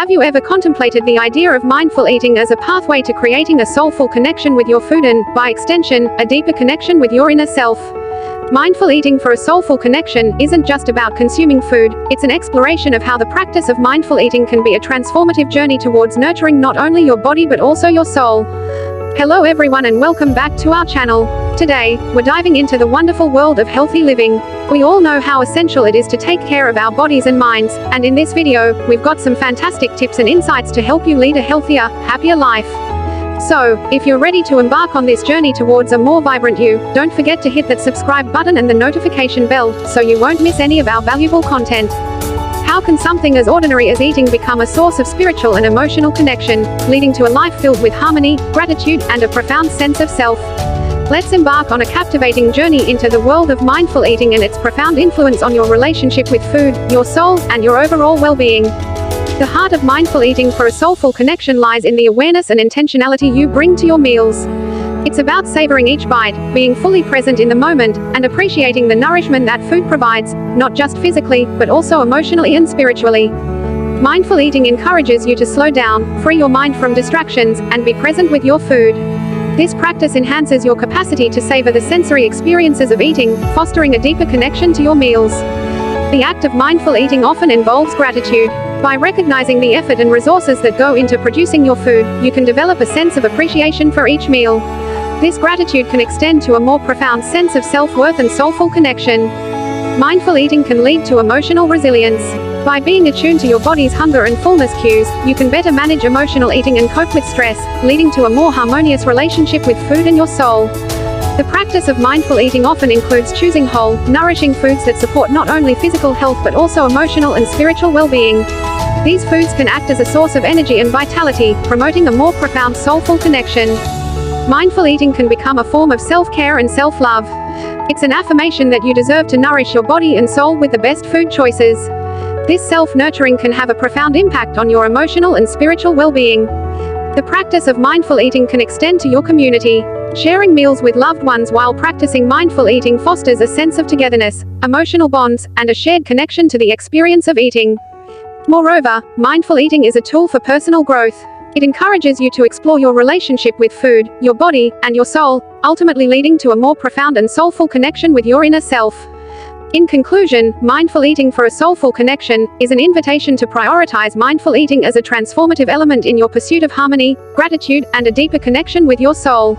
Have you ever contemplated the idea of mindful eating as a pathway to creating a soulful connection with your food and, by extension, a deeper connection with your inner self? Mindful eating for a soulful connection isn't just about consuming food, it's an exploration of how the practice of mindful eating can be a transformative journey towards nurturing not only your body but also your soul. Hello everyone and welcome back to our channel. Today, we're diving into the wonderful world of healthy living. We all know how essential it is to take care of our bodies and minds, and in this video, we've got some fantastic tips and insights to help you lead a healthier, happier life. So, if you're ready to embark on this journey towards a more vibrant you, don't forget to hit that subscribe button and the notification bell, so you won't miss any of our valuable content. How can something as ordinary as eating become a source of spiritual and emotional connection, leading to a life filled with harmony, gratitude, and a profound sense of self? Let's embark on a captivating journey into the world of mindful eating and its profound influence on your relationship with food, your soul, and your overall well-being. The heart of mindful eating for a soulful connection lies in the awareness and intentionality you bring to your meals. It's about savoring each bite, being fully present in the moment, and appreciating the nourishment that food provides, not just physically, but also emotionally and spiritually. Mindful eating encourages you to slow down, free your mind from distractions, and be present with your food. This practice enhances your capacity to savor the sensory experiences of eating, fostering a deeper connection to your meals. The act of mindful eating often involves gratitude. By recognizing the effort and resources that go into producing your food, you can develop a sense of appreciation for each meal. This gratitude can extend to a more profound sense of self-worth and soulful connection. Mindful eating can lead to emotional resilience. By being attuned to your body's hunger and fullness cues, you can better manage emotional eating and cope with stress, leading to a more harmonious relationship with food and your soul. The practice of mindful eating often includes choosing whole, nourishing foods that support not only physical health but also emotional and spiritual well-being. These foods can act as a source of energy and vitality, promoting a more profound soulful connection. Mindful eating can become a form of self-care and self-love. It's an affirmation that you deserve to nourish your body and soul with the best food choices. This self-nurturing can have a profound impact on your emotional and spiritual well-being. The practice of mindful eating can extend to your community. Sharing meals with loved ones while practicing mindful eating fosters a sense of togetherness, emotional bonds, and a shared connection to the experience of eating. Moreover, mindful eating is a tool for personal growth. It encourages you to explore your relationship with food, your body, and your soul, ultimately leading to a more profound and soulful connection with your inner self. In conclusion, mindful eating for a soulful connection is an invitation to prioritize mindful eating as a transformative element in your pursuit of harmony, gratitude, and a deeper connection with your soul.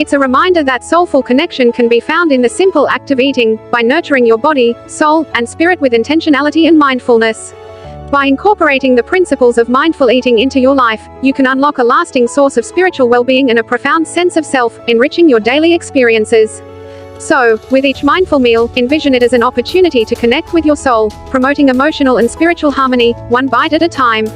It's a reminder that soulful connection can be found in the simple act of eating, by nurturing your body, soul, and spirit with intentionality and mindfulness. By incorporating the principles of mindful eating into your life, you can unlock a lasting source of spiritual well-being and a profound sense of self, enriching your daily experiences. So, with each mindful meal, envision it as an opportunity to connect with your soul, promoting emotional and spiritual harmony, one bite at a time.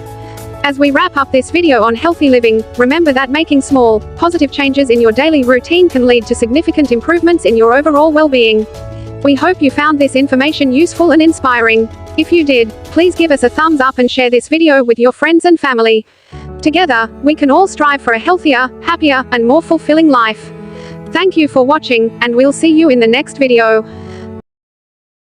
As we wrap up this video on healthy living, remember that making small, positive changes in your daily routine can lead to significant improvements in your overall well-being. We hope you found this information useful and inspiring. If you did, please give us a thumbs up and share this video with your friends and family. Together, we can all strive for a healthier, happier, and more fulfilling life. Thank you for watching, and we'll see you in the next video.